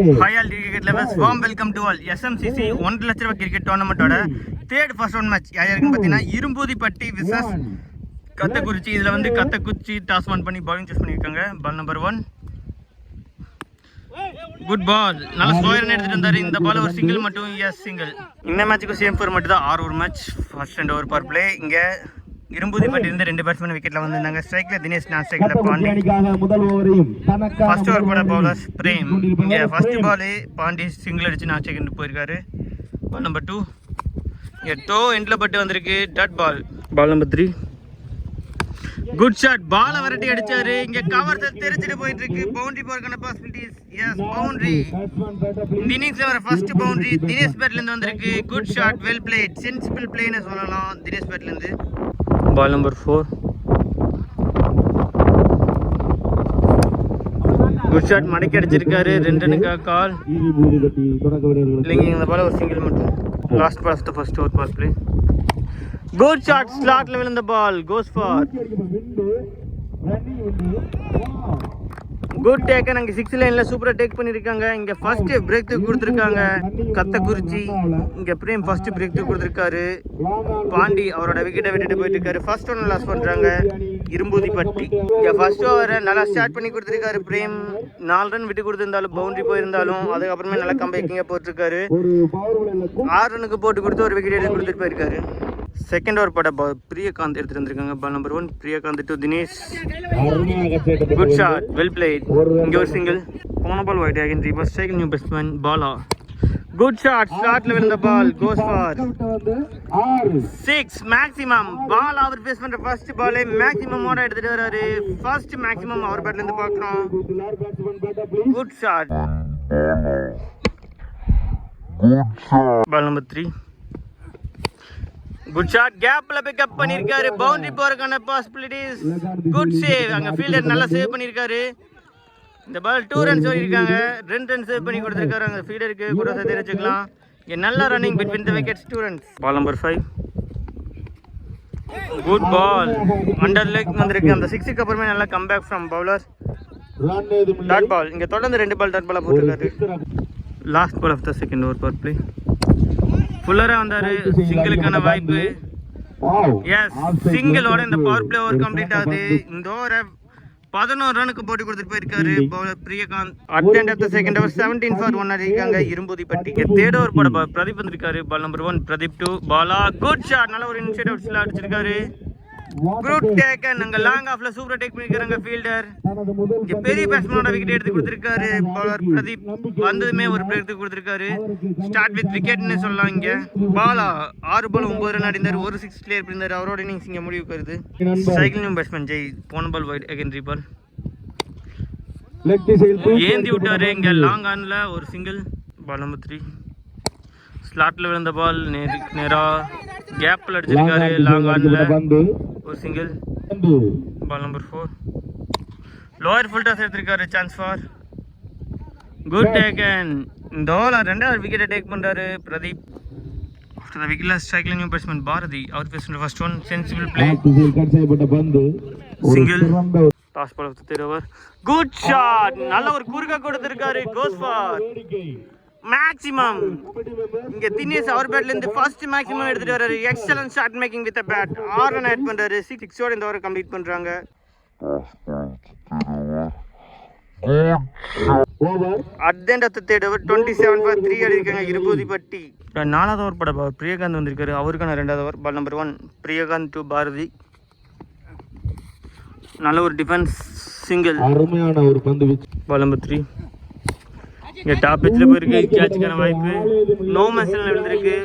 Hi all cricket lovers, warm welcome to all. SMCC 1 லட்ச ரூபாய் cricket டோர்னமெண்டோட third first round match யார் யாருக்குன்னு பார்த்தீங்கன்னா இரும்பூதிப்பட்டி விசஸ் கத்தக்குறிச்சி. இதில் வந்து கத்தக்குறிச்சி டாஸ் ஒன் பண்ணி பவுலிங் சூஸ் பண்ணியிருக்காங்க. பால் நம்பர் 1, குட் பால், நல்ல ஸ்லோயர் எடுத்துட்டு வந்தாரு. இந்த பால் ஒரு சிங்கிள் மட்டும், எஸ் சிங்கிள். இந்த மேட்சுக்கும் சேம் ஃபார்மேட் தான், 6 over match, first and over power play. இங்கே இரும்பூதிப்பட்டி இருந்த 2 பேட்ஸ்மேன் விக்கெட்ல வந்திருந்தாங்க. ஸ்ட்ரைக்ல தினேஷ், நான் ஸ்ட்ரைக்ல பாண்டி. ஃபர்ஸ்ட் ஓவர் போட பவுலர்ஸ் பிரேம். இங்க ஃபர்ஸ்ட் பால் பாண்டி சிங்கிள் அடிச்சு நான் செகண்ட் போயிருக்காரு. பால் நம்பர் 2, இங்க டோ எண்ட்ல பட்டு வந்திருக்கு. Dot ball. Ball number 3, good shot, பால விரட்டி அடிச்சாரு. இங்க கவர் தெரிஞ்சிட்டு போயிட்டு இருக்கு. பவுண்டரி போறதுக்கான பாசிபிலிட்டிஸ், எஸ் பவுண்டரி. இந்த இன்னிங்ஸ்ல வர ஃபர்ஸ்ட் பவுண்டரி தினேஷ் பேட்ல இருந்து வந்திருக்கு. Good shot, well played, sensible பிளேன்னு சொல்லலாம் தினேஷ் பேட்ல இருந்து. பால் நம்பர் 4, குட் ஷாட், மடக்கி அடிச்சிருக்காரு. 2 ரன்னுக்காக கால். இல்லைங்க, இந்த பால் ஒரு சிங்கிள் மட்டும். Last ball of the first over ball play. Good shot, ஸ்லாட்ல விழுந்த ball, goes for. Good taken. அங்கே 6 லைன்ல சூப்பரா டேக் பண்ணிருக்காங்க. இங்க ஃபர்ஸ்ட் பிரேக் த்ரூ கொடுத்திருக்காங்க கத்தக்குறிச்சி. இங்க பிரேம் ஃபர்ஸ்ட் பிரேக் த்ரூ கொடுத்திருக்காரு. பாண்டி அவரோட விக்கெட்டை விட்டுட்டு போயிட்டு இருக்காரு. ஃபர்ஸ்ட் ஒன் லாஸ் பண்றாங்க இரும்பூதிப்பட்டி. இங்க ஃபர்ஸ்ட் ஓவரை நல்லா ஸ்டார்ட் பண்ணி கொடுத்திருக்காரு பிரேம். 4 ரன் விட்டு கொடுத்திருந்தாலும் பவுண்டரி போயிருந்தாலும் அதுக்கப்புறமே நல்லா கம்பேக்கிங்கா போட்டிருக்காரு. 6 ரனுக்கு போட்டு கொடுத்து ஒரு விக்கெட் எடுத்து கொடுத்துட்டு போயிருக்காரு. செகண்ட் ஓவர் பட பிரியகாந்த் எடுத்துட்டு வந்திருக்காங்க. Ball number 1, Priyakanth to Dinesh. Good shot, well played. இங்க ஒரு சிங்கிள். போன பால் வைட் அகைன் ரீபஸ். Second new batsman Bala. Good shot, ஸ்லாட்ல விழுந்த ball, goes for 6 maximum. Ball அவர் பேஸ் பண்ற ஃபர்ஸ்ட் பாலே மேக்ஸிமம் ஓட எடுத்துட்டு வராரு. ஃபர்ஸ்ட் மேக்ஸிமம் அவர் பேட்ல இருந்து பார்க்கறோம். Good shot. Ball number 3, good shot, கேப்ல பிக்கப் பண்ணிருக்காரு. பவுண்டரி போறதுக்கான பாசிபிலிட்டிஸ். Good save. அங்க ஃபீல்டர் நல்லா சேவ் பண்ணிருக்காரு. இந்த பால் 2 ரன்ஸ் ஓடிருக்காங்க. 2 ரன் சேவ் பண்ணி கொடுத்திருக்காரு. அங்க ஃபீல்டருக்கு கூட சேர்த்து வச்சுக்கலாம். இங்க நல்ல running between the wickets, 2 runs. Ball number 5, good ball, under leg வந்திருக்கு. அந்த 6க்கு அப்புறமே நல்லா comeback from bowler. Dot ball. இங்க தொடர்ந்து 2 பால் டாட் பாலா போட்டுருக்காரு. Last ball of the second over power play. ஃபுல்லரா வந்தாரு. சிங்கிளுக்கான வாய்ப்பு, எஸ் சிங்கிளோட இந்த பவர் பிளே ஓவர் கம்ப்ளீட் ஆகுது. இந்த ஓவரை 11 ரனுக்கு போட்டு கொடுத்துட்டு போயிருக்காரு bowler Priyakanth. At end of the second over 17 for 1 அடிக்காங்க இரும்பூதிப்பட்டி. தேர்ட் ஓவர் போட பிரதீப் வந்திருக்காரு. Ball number 1, Pradeep to Bala. Good shot, நல்ல ஒரு இன்சைட் அவுட்ஸ்ல அடிச்சிருக்காரு. Good taken. அங்க லாங் ஆஃப்ல சூப்பரா டேக் பண்ணிருக்காங்க ஃபீல்டர். இங்க பெரிய பேட்ஸ்மேனோட விக்கெட் எடுத்து கொடுத்திருக்காரு பவுலர் பிரதீப். வந்ததுமே ஒரு பிரேக் எடுத்து கொடுத்திருக்காரு. ஸ்டார்ட் வித் விக்கெட்னு சொல்லலாம். இங்க பாலா 6 பால் 9 ரன் அடிந்தார். ஒரு 6 கிளியர் பண்ணிருந்தார். அவரோட இன்னிங்ஸ் இங்க முடிவுக்கு வருது. Cycle new batsman Jai. போன பால் வைட் அகைன் ரீபால். ஏந்தி விட்டாரு. இங்க லாங் ஆன்ல ஒரு சிங்கிள். பால் நம்பர் 3, ஸ்லாட்ல விழுந்த பால் நேரா கேப்ல அடிச்சிருக்காரு. லாங் ஆன்ல ஒரு single. Ball number 4, lower full toss எடுத்திருக்காரு. Chance for. Good taken. இந்த ஓவர் 2வது விக்கெட்டை டேக் பண்றாரு பிரதீப். ஆஃப்டர் தி விக்கெட் ஸ்ட்ரைக்ல நியூ பேட்ஸ்மேன் பாரதி. அவர் பேஸ் பண்ற first one sensible play, single. Toss ball of the third over. Good shot, நல்ல ஒரு குறுக்க கொடுத்திருக்காரு. Goes for maximum. இங்க தினேஷ் அவர் பேட்ல இருந்து ஃபர்ஸ்ட் மேக்ஸிமம் எடுத்துட்டு வராரு. Excellent shot making with bat. 6 run add பண்றாரு. 6 ஓட இந்த ஓவர் கம்ப்ளீட் பண்றாங்க. At the end of the third over 27 for 3 அடிக்காங்க இரும்பூதிப்பட்டி. 4வது ஓவர் பட பிரியகாந்த் வந்திருக்காரு. அவருக்கான 2வது over. Ball number 1, Priyakanth to Bharathi. நல்ல ஒரு டிஃபென்ஸ், சிங்கிள். அருமையான ஒரு பந்து வீச்சு. பால் நம்பர் 3, இங்க டாப் பிட்ச்ல போயிருக்கு. கேட்ச்க்கான வாய்ப்பு. நோ மெஷன்ல விழுந்திருக்கு.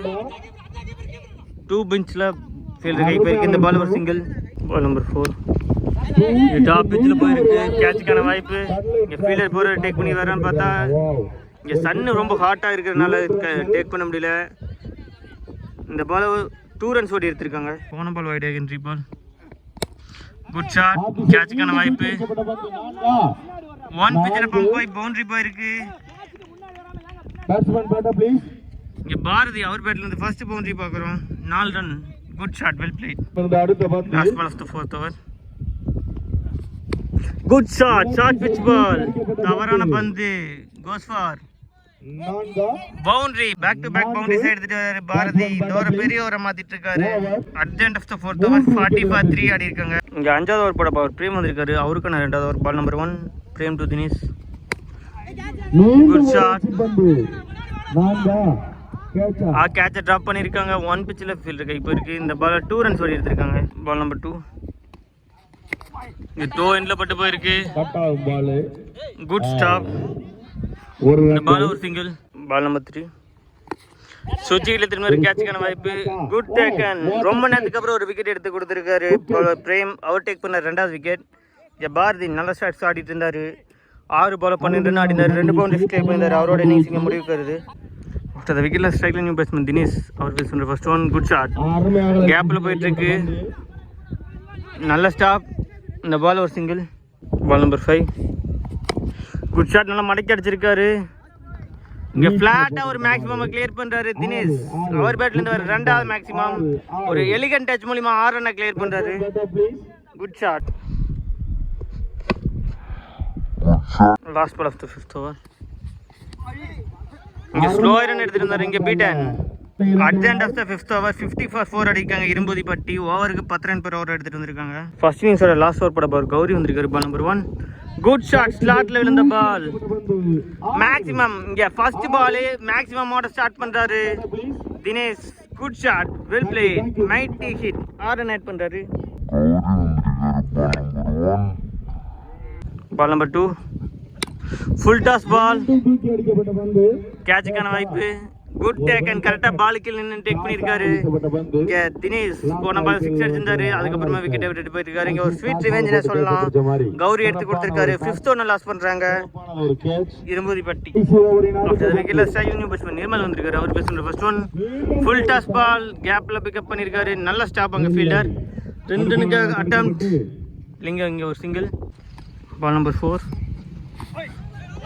2 பிஞ்ச்ல ஃபீல்டர் கை போயிருக்கு. இந்த பால் ஒரு சிங்கிள். பால் நம்பர் 4, இங்க டாப் பிட்ச்ல போயிருக்கு. கேட்ச்க்கான வாய்ப்பு. இங்க ஃபீல்டர் போற டேக் பண்ணி வரான்னு பார்த்தா இங்க சன் ரொம்ப ஹாட்டா இருக்கிறதுனால டேக் பண்ண முடியல. இந்த பால் 2 ரன்ஸ் ஓடி எடுத்திருக்காங்க. போன ball wide again reball. Good shot, கேட்ச்க்கான வாய்ப்பு. 1 பிட்ச்ல பம்ப் போய் பவுண்டரி போயிருக்கு. இங்க பாரதி அவர் பேட்ல இருந்து ஃபர்ஸ்ட் பவுண்டரி பார்க்கறோம். 4 run. Good shot, well played. Last ball of the 4th over. Good shot, short pitch ball. தவறான பந்து, goes for boundary back to back boundaries எடுத்துட்டு வராரு பாரதி. இந்த ஒரு பெரிய ஓவரை மாத்திட்டு இருக்காரு. Urgent of the 4th over 40-3 ஆடி இருக்காங்க. இங்க 5வது ஓவர் போட பவர் பிரேம் வந்திருக்காரு. அவருக்கான 2வது over. Ball number 1 Prem to Dinesh. Good shot. கேட்ச டிராப் பண்ணிருக்காங்க. 1 பிட்ச் லெஃப்ட் ஃபீல்டர் கை போயிருக்கு. இந்த பால் 2 ரன்ஸ் ஓடி எடுத்திருக்காங்க. பால் நம்பர் 2 இந்த டோ எண்ட்ல பட்டு போயிருக்கு. Good stop. இந்த பால் ஒரு சிங்கிள். பால் நம்பர் 3 சுச்சியில திரும்ப ஒரு கேட்சுக்கான வாய்ப்பு. Good taken. ரொம்ப நேரத்துக்கு அப்புறம் ஒரு விக்கெட் எடுத்து கொடுத்துருக்காரு பிரேம். அவர் டேக் பண்ண 2வது விக்கெட். இங்கே பாரதி நல்ல ஷாட்ஸ் ஆடிட்டு இருந்தாரு. 6 பால் 12 ரன் ஆடினார். 2 பவுண்டரிஸ் கிளியர் பண்ணியிருந்தார். அவரோட இன்னிங்ஸ் இங்கே முடிவுக்கு வருது. ஆஃப்டர் த விக்கெட்ல ஸ்ட்ரைக்ல நியூ பேட்ஸ்மேன் தினேஷ். அவர் பேஸ் பண்ணுற ஃபர்ஸ்ட் ஒன். Good shot. கேப்ல போயிட்டு இருக்கு. நல்ல ஸ்டாப். இந்த பால் ஒரு single. Ball number 5 good shot. நல்லா மடக்கி அடிச்சிருக்காரு. இங்க பிளாட்டா ஒரு மேக்ஸிமம் கிளியர் பண்றாரு தினேஷ். அவர் பேட்ல இருந்து வர 2வது மேக்ஸிமம். ஒரு எலிகன்ட் டச் மூலமா 6 ரன்னை கிளியர் பண்றாரு. Good shot. Last ball of the 5th over. இங்க ஸ்லோ ரன் எடுத்திருந்தாரு. இங்க beaten. At end of the 5th over 50-4 அடிக்காங்க. இரும்புதிப்பட்டி. ஓவருக்கு 10 ரன் பெர் ஓவர் எடுத்துட்டு வந்திருக்காங்க. ஃபர்ஸ்ட் இன்னிங்ஸோட லாஸ்ட் ஓவர் போட பவர் கௌரி வந்திருக்காரு. Ball number 1 good shot. ஸ்லாட்ல விழுந்த பால். மேக்ஸிமம் இங்க ஃபர்ஸ்ட் பால் மேக்ஸிமமோட ஸ்டார்ட் பண்றாரு Dinesh. Good shot. Well played. Mighty hit. 6 run add பண்றாரு. பால் நம்பர் 2 ஃபுல் டாஸ் பால். கேட்சுக்கான வாய்ப்பு. Good taken. கரெக்டா பாலுக்கு நின்று டேக் பண்ணிருக்காரு. இங்க தினேஷ் போன பால் 6 அடிச்சிருந்தாரு. அதுக்கப்புறமா விக்கெட்டை விட்டுட்டு போயிருக்காரு. இங்க ஒரு ஸ்வீட் ரிவெஞ்ச்னே சொல்லலாம். கௌரி எடுத்து கொடுத்திருக்காரு. 5th ஒன்னு லாஸ் பண்றாங்க இரும்புதிப்பட்டி. ஆஃப்டர் விக்கெட்ல ஸ்ட்ரைக்கிங் நியூ பேட்ஸ்மேன் நிர்மல் வந்திருக்காரு. அவர் பேஸ் பண்ற first one. Full toss ball. கேப்ல பிக்கப் பண்ணிருக்காரு. நல்ல ஸ்டாப் அங்க ஃபீல்டர். 2 ரன்னுக்கு அட்டெம்ப்ட். இங்க ஒரு single. Ball number 4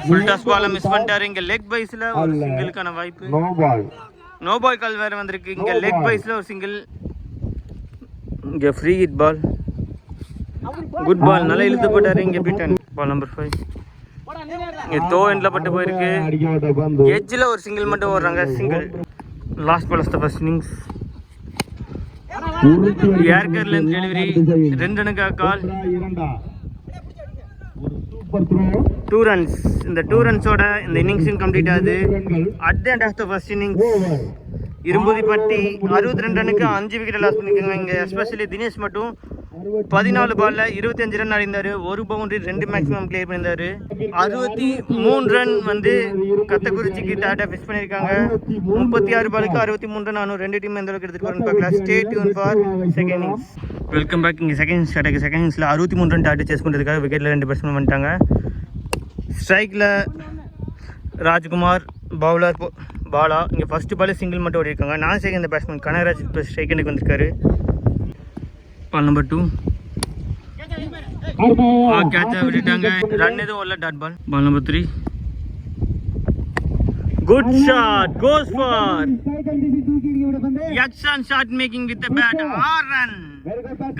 full toss பால மிஸ் பண்ணிட்டாரு. இங்க லெக் பைஸ்ல ஒரு சிங்கிளுக்கான வாய்ப்பு. நோ பால் கால் வேற வந்திருக்கு. இங்க லெக் பைஸ்ல ஒரு சிங்கிள். இங்க free hit ball. Good ball. நல்லா இழுத்து போட்டாரு. இங்க பீட்டன். பால் நம்பர் 5 இங்க தோ எண்ட்ல பட்டு போயிருக்கு. எட்ஜ்ல ஒரு சிங்கிள் மட்டும் ஓடுறாங்க. Single. Last ball of the first innings. Yorker length delivery. 2 ரன்னுக்காக கால். 2 ரன்ஸ். இந்த 2 ரன்ஸோட இந்த இன்னிங்ஸும் கம்ப்ளீட் ஆகுது. At the end of the first innings Irumbuthipatti 62 ரன்னுக்கு 5 விக்கெட் லாஸ் பண்ணிருக்காங்க. இங்க எஸ்பெஷலி தினேஷ் மட்டும் 14 பால்ல 25 ரன் அடிந்தாரு. 1 பவுண்டரி 2 மேக்ஸிமம் கிளியர் பண்ணியிருந்தாரு. 63 ரன் வந்து கத்தக்குறிச்சிக்கு டாட்டா ஃபிக்ஸ் பண்ணியிருக்காங்க. 36 பாலுக்கு 63 ரன் ஆனும். 2 டீம் எந்த அளவுக்கு எடுத்துட்டு போறேன்னு பார்க்கலாம். Stay tune for second innings. Welcome back. இங்கே செகண்ட் இன்னிங்ஸில் 63 ரன் டார்கெட் சேஸ் பண்ணுறதுக்காக விக்கெட்டில் 2 பேட்ஸ்மேன் வந்துட்டாங்க. ஸ்ட்ரைக்கில் ராஜ்குமார், பவுலர் பாலா. இங்கே ஃபர்ஸ்ட் பாலே சிங்கிள் மட்டும் ஓடிருக்காங்க. நான் செகண்ட் இந்த பேட்ஸ்மேன் கனகராஜ் இப்போ ஸ்ட்ரைக்கனுக்கு வந்திருக்காரு. பால் நம்பர் 2 கேட்சா விட்டுட்டாங்க. ரன் எதுவும் வரல. Dot ball. Ball number 3 good shot. Goes for excellent shot making with the bat. 6 run.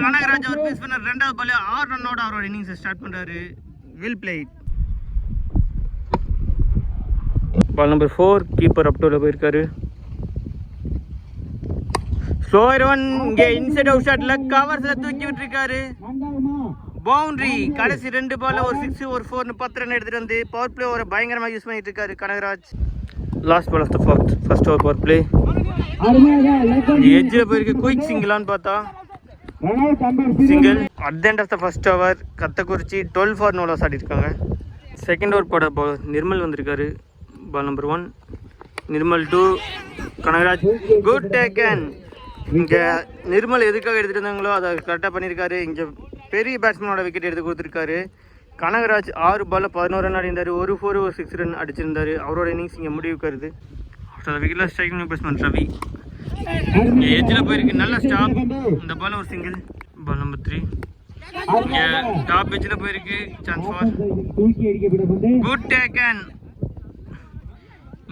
Kanagaraj அவர் பேஸ் பண்ண 2வது பால் 6 ரன்னோட அவரோட இன்னிங்ஸ் ஸ்டார்ட் பண்றாரு. Well played. Ball number 4 keeper up டூல போயிருக்காரு. Slower one. இங்கே இன்சைட் அவுட் ஷாட்ல கவர்ஸ்ல தூக்கி விட்டுருக்காரு. பவுண்டரி. கடைசி 2 பால்ல ஒரு 6 ஒரு 4 10 ரன் எடுத்துட்டு வந்து பவர் பிளே ஒரு பயங்கரமாக யூஸ் பண்ணிட்டு இருக்காரு Kanagaraj. Last ball of the first over power play. எட்ஜில் போயிருக்கு. குயிக் சிங்கிளான்னு பார்த்தா single. At the end of the first over Kathakurichi 12 for no loss ஆடி இருக்காங்க. செகண்ட் ஓவர் போட நிர்மல் வந்திருக்காரு. Ball number 1 Nirmal 2 Kanagaraj. Good taken. இங்கே நிர்மல் எதுக்காக எடுத்துகிட்டு இருந்தாங்களோ அதை கரெக்டாக பண்ணியிருக்காரு. இங்கே பெரிய பேட்ஸ்மேனோட விக்கெட் எடுத்து கொடுத்துருக்காரு. கனகராஜ் 6 பால்ல 11 ரன் அடிந்தார். 1 4 ஒரு 6 ரன் அடிச்சிருந்தாரு. அவரோட இன்னிங்ஸ் இங்கே முடிவுக்கு வருது. ஆஃப்டர் விக்கெட்டில் ஸ்ட்ரைக்கிங் பேட்ஸ்மேன் ரவி. இங்கே எட்ஜில் போயிருக்கு. நல்ல ஸ்டாப். இந்த பால் ஒரு சிங்கிள். பால் நம்பர் 3 இங்கே டாப் எட்ஜில் போயிருக்கு. Chance for good taken.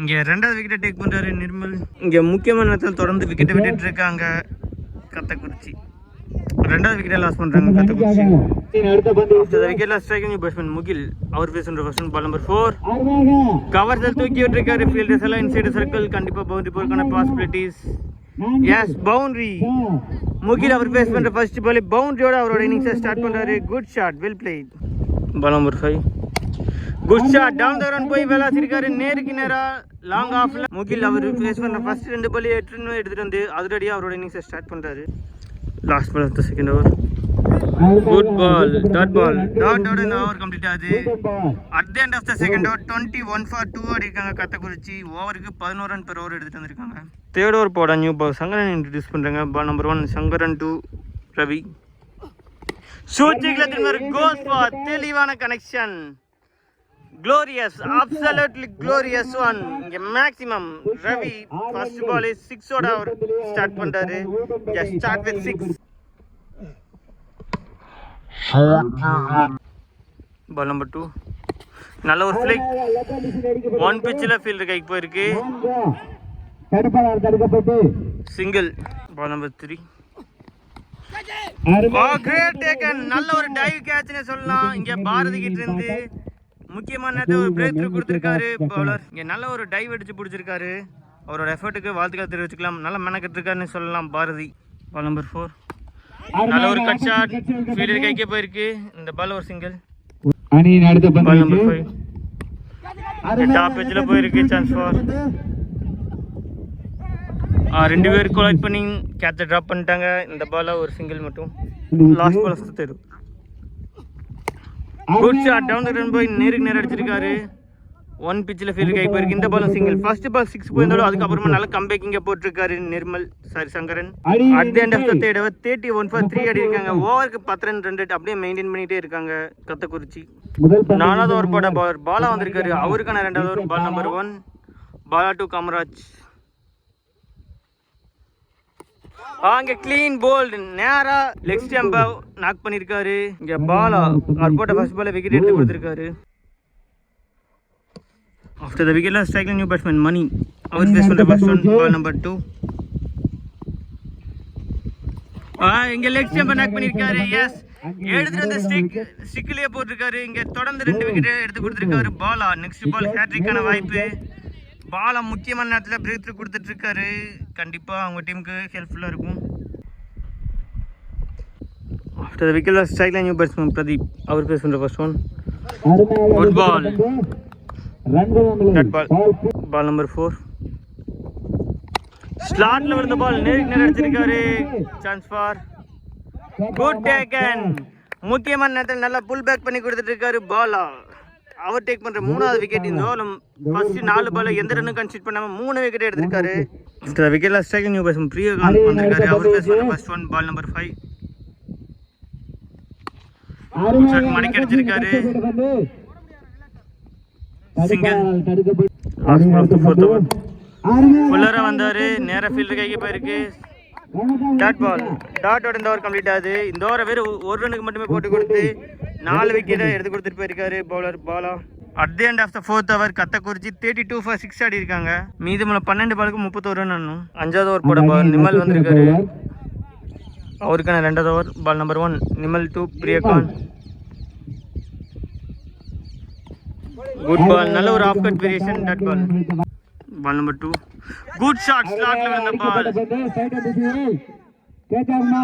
இங்கே 2வது விக்கெட்டை டேக் பண்ணுறாரு நிர்மல். இங்கே முக்கியமான நேரத்தில் தொடர்ந்து விக்கெட்டை விட்டுட்டு இருக்காங்க கத்தக்குறிச்சி. 2வது விக்கெட்டை லாஸ் பண்ணுறாங்க Kathakurichi. After the wicket, striking new batsman Mugil. Our face on first one, ball number 4. Covers the two key trigger. Fielders all inside the circle. Kandipa boundary for kind of possibilities. Yes, boundary. Mugil our face on the first ball. Boundary our innings start pannறாரு. Good shot, well played. Ball number 5. Good shot down the run போய் வெலாஸ் இருக்காரு நேருக்கு நேரா long ஆஃப்ல முகில் அவர் face பண்ண first ரெண்டு பால் 8 run எடுத்துட்டு வந்து அதிரடியா அவரோட இன்னிங்ஸ் ஸ்டார்ட் பண்றாரு. Last ball of the second over. Good ball dot out இந்த ஓவர் கம்ப்ளீட் ஆகுது. At the end of the second over 21 for 2 அடிக்காங்க கத்தக்குறிச்சி. ஓவருக்கு 11 ரன் per over எடுத்துட்டு வந்திருக்காங்க. தேர்ட் ஓவர் போட நியூ பால் சங்கரன் இன்ட்ரோ듀ஸ் பண்றாங்க. Ball number 1 Sankaran to Ravi. ஷூட்டிங்ல திரும்ப கோஸ் ஃபார் தெளிவான connection. Glorious, absolutely glorious one. Maximum. Ravi, first ball is 6 oda start பண்றாரு. Just start with 6. Ball number 2. நல்ல ஒரு flick. One pitchல fielder கைக்கு போயிருக்கு. Single. Ball number 3. Great taken. நல்ல ஒரு dive catch னே சொல்லலாம். இங்க பாரதி கிட்ட இருந்து முக்கியமான ஒரு பிரேக் த்ரூ கொடுத்திருக்காரு பவுலர். இங்க நல்ல ஒரு டைவ் அடிச்சு பிடிச்சிருக்காரு. அவரோட எஃபர்ட்டுக்கு வாழ்த்துக்கள் தெரிவிச்சுக்கலாம். நல்ல மெனக்கெட்டு இருக்காருன்னு சொல்லலாம் பாரதி. பால் நம்பர் 4 நல்ல ஒரு கட் ஷாட் ஃபீல்டர் கைக்கே போயிருக்கு. இந்த பால் ஒரு சிங்கிள். பால் நம்பர் 5 டாப் எட்ஜ்ல போயிருக்கு. சான்ஸ் ஃபார் ரெண்டு பேர் கொலைட் பண்ணி கேட்ச டிராப் பண்ணிட்டாங்க. இந்த பால் ஒரு சிங்கிள் மட்டும். Last ball of the third. Good shot down the run போய் நேருக்கு நேரா அடிச்சிருக்காரு. ஒன் பிட்ச்ல ஃபீல்டர் கை போயிருக்கு. இந்த பால் சிங்கிள். ஃபர்ஸ்ட் பால் 6 போயிருந்தாலும் அதுக்கு அப்புறமா நல்ல கம்பேக்கிங்க போட்டுருக்காரு Nirmal Sankaran. At the end of the third over 31 for 3 அடி இருக்காங்க. ஓவருக்கு 10 ரன் 2 அப்படியே மெயின்டைன் பண்ணிட்டே இருக்காங்க கத்தக்குறிச்சி. நாலாவது ஓவர் போட பவுலர் பாலா வந்திருக்காரு. அவருக்கான ரெண்டாவது over ball number 1 Bala to Kamaraj. அங்க கிளீன் போல்ட் நேரா லெக் ஸ்டம்பை நாக் பண்ணிருக்காரு. இங்க பாலா அவர் போட்ட ஃபர்ஸ்ட் பால்ல விக்கெட் எடுத்து கொடுத்திருக்காரு. After the wicket striking new batsman Mani. அவர் ஃபேஸ் பண்ற ஃபர்ஸ்ட் ஒன் பால் நம்பர் 2. இங்க லெக் ஸ்டம்பை நாக் பண்ணிருக்காரு. எஸ் எடுத்துட்டு வந்து ஸ்டிக்லயே போட்டிருக்காரு. இங்க தொடர்ந்து 2 விக்கெட் எடுத்து கொடுத்திருக்காரு பாலா. நெக்ஸ்ட் பால் ஹேட்ரிக்கான வாய்ப்பு. பாலா முக்கியமான நேரத்தில் பிரேக் த்ரூ கொடுத்துட்டு இருக்காரு. கண்டிப்பா அவங்க டீமுக்கு ஹெல்ப்ஃபுல்லா இருக்கும். After the wicket strike new batsman Pradeep. அவர் பேஸ் பண்ற first one. Good ball dot ball number 4 ஸ்லாட்ல விழுந்த பால் நேருக்கு நேரா அடிச்சிருக்காரு. Chance for good taken. முக்கியமான நேரத்தில் நல்லா புல் பேக் பண்ணி கொடுத்துட்டு இருக்காரு பாலா. அவர் டேக் பண்ற மூணாவது விக்கெட். இந்த ஓவர்ல ஃபர்ஸ்ட் 4 பால் எந்த ரன்னும் கன்சிடர் பண்ணாம 3 விக்கெட் எடுத்திருக்காரு. இந்த விக்கெட்ல ஸ்ட்ரைக்கிங் நியூ பேட்ஸ்மேன் பிரியகாந்த் வந்திருக்காரு. அவர் பேஸ் பண்ற first one ball number 5. Shot மணிக்கு அடிச்சிருக்காரு. Single. Last ball of the fourth over. ஃபுல்லரா வந்தாரு. நேரா ஃபீல்டர் கைக்கு போயிருக்கு. டாட் பால் டாட்டோட இந்த ஓவர் கம்ப்ளீட் ஆகுது. இந்த ஓவரை வெறும் 1 ரன்னுக்கு மட்டுமே போட்டு கொடுத்து 4 விக்கெட்டை எடுத்து கொடுத்துட்டு போயிருக்காரு bowler Bala. At the end of the fourth over Kathakurichi 32 for 6 ஆடி இருக்காங்க. மீதமுள்ள 12 பாலுக்கு 31 ரன் ஆடணும். 5வது ஓவர் போட பால் நிமல் வந்திருக்காரு. அவருக்கான 2வது over ball number 1 Nimal to Priyakanth. Good ball நல்ல ஒரு off cut variation. Dot ball ball number 2 good shot ஸ்லாட்ல விழுந்த பால்.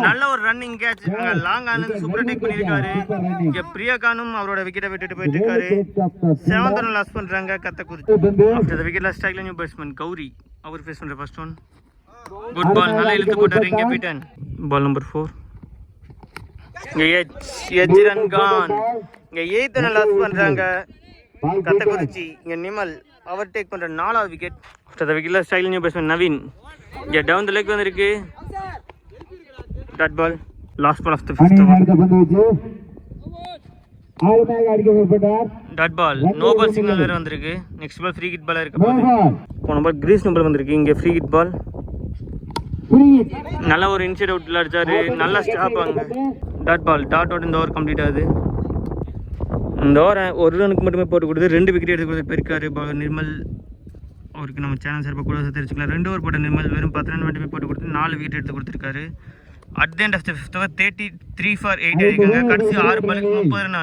நல்ல ஒரு ரன்னிங் கேட்ச். லாங் ஆனது சூப்பரா டேக் பண்ணிருக்காரு. இங்க பிரியகானும் அவரோட விக்கெட்டை விட்டுட்டு போயிட்டு இருக்காரு. 7th ரன் லாஸ் பண்றாங்க கத்தக்குறிச்சி. ஆஃப்டர் தி விக்கெட் ஸ்ட்ரைக்ல நியூ பேட்ஸ்மேன் கௌரி. அவர் ஃபேஸ் பண்ற ஃபர்ஸ்ட் ஒன். குட் பால் நல்லா இழுத்து போட்டாரு இங்க பீட்டன். பால் நம்பர் 4 இங்க எட்ஜ் ரன் கான். இங்க 8th ரன் லாஸ் பண்றாங்க கத்தக்குறிச்சி. இங்க நிமல் அவர் டேக் பண்ற 4வது விக்கெட். ஆஃப்டர் தி விக்கெட் ஸ்ட்ரைக்ல நியூ பேட்ஸ்மேன் நவீன். இங்க டவுன் தி லெக் வந்திருக்கு. Dot ball last ball of the 5th over. Dot ball no ball signal வேற வந்திருக்கு. நெக்ஸ்ட் பால் ஃப்ரீ ஹிட் பாலா இருக்க போகுது. போன பால் கிரீஸ் நம்பர் வந்திருக்கு. இங்க ஃப்ரீ ஹிட் பால். நல்ல ஒரு இன்சைட் அவுட்ல அடிச்சாரு. நல்ல ஸ்டாப் ஆங்க. டாட் பால் டாட்டோட இந்த ஓவர் கம்ப்ளீட் ஆகுது. இந்த ஓவர் 1 ரனுக்கு மட்டுமே போட்டு கொடுத்து 2 விக்கெட் எடுத்து கொடுத்து போயிருக்காரு பவுலர் நிர்மல். அவருக்கு நம்ம சேனல் சார்பாக கூட தெரிஞ்சுக்கலாம். 2 ஓவர் போட்ட நிர்மல் வெறும் 10 ரன் மட்டுமே போட்டு கொடுத்து 4 விக்கெட் எடுத்து கொடுத்துருக்காரு. At the end of the 5th over 33 for 8 அடிக்காங்க. கடைசி 6 பாலுக்கு 30 ரன்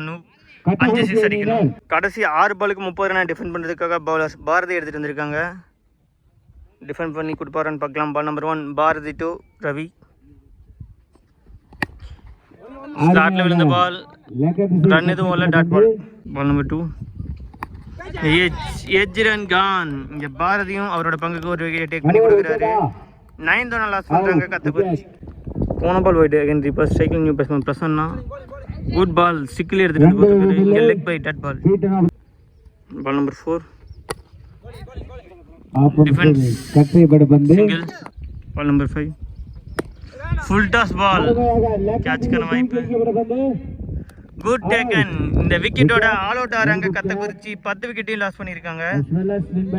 5 6 அடிக்கணும். கடைசி 6 பாலுக்கு 30 ரன் டிஃபெண்ட் பண்ணுறதுக்காக பவுலர்ஸ் பாரதி எடுத்துகிட்டு வந்திருக்காங்க. டிஃபெண்ட் பண்ணி கொடுப்பாரான்னு பார்க்கலாம். Ball number 1 Bharathi to Ravi. ஸ்டார்ட்ல விழுந்த பால், ரன் எதுவும் இல்லை, dot ball. Ball number 2 edge run gone. இங்கே பாரதியும் அவரோட பங்குக்கு ஒரு விக்கெட் டேக் பண்ணி கொடுக்குறாரு. 9th ரன் லாஸ் பண்ணுறாங்க கத்தக்குறிச்சி. போன ball wide again ripper striking new batsman Prasanna. Good ball, சிக்கில் எடுத்துகிட்டு போட்டுருக்காரு. இங்கே leg bye dot ball. Ball number 4 defence single. Ball number 5 full toss ball, கேட்ச்க்கான வாய்ப்பு. Good taken. இந்த விக்கெட்டோட ஆல் அவுட் ஆகிறாங்க கத்தக்குறிச்சி. 10 விக்கெட்டையும் லாஸ் பண்ணியிருக்காங்க.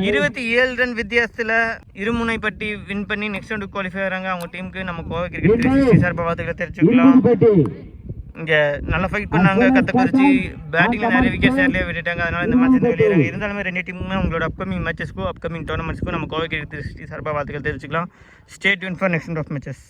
27 ரன் வித்தியாசத்தில் இருமுனைப்பட்டி வின் பண்ணி நெக்ஸ்ட் ரவுண்டு குவாலிஃபை ஆகிறாங்க. அவங்க டீமுக்கு நம்ம கோவை கிரிக்கெட் 360 சார்பாக வாழ்த்துக்களை தெரிவிச்சுக்கலாம். இங்கே நல்லா ஃபைட் பண்ணாங்க கத்தக்குறிச்சி. பேட்டிங்கில் நிறைய விக்கெட் சேர்லேயே விட்டுட்டாங்க. அதனால் இந்த மேட்ச் வெளியேறாங்க. இருந்தாலுமே 2 டீமுமே அவங்களோட அப்கமிங் மேட்சஸ்க்கும் அப்கமிங் டோர்னமெண்ட்ஸ்க்கும் நம்ம கோவை கிரிக்கெட் 360 சார்பாக வாழ்த்துக்கள் தெரிவிச்சுக்கலாம். Stay tune for next round of matches.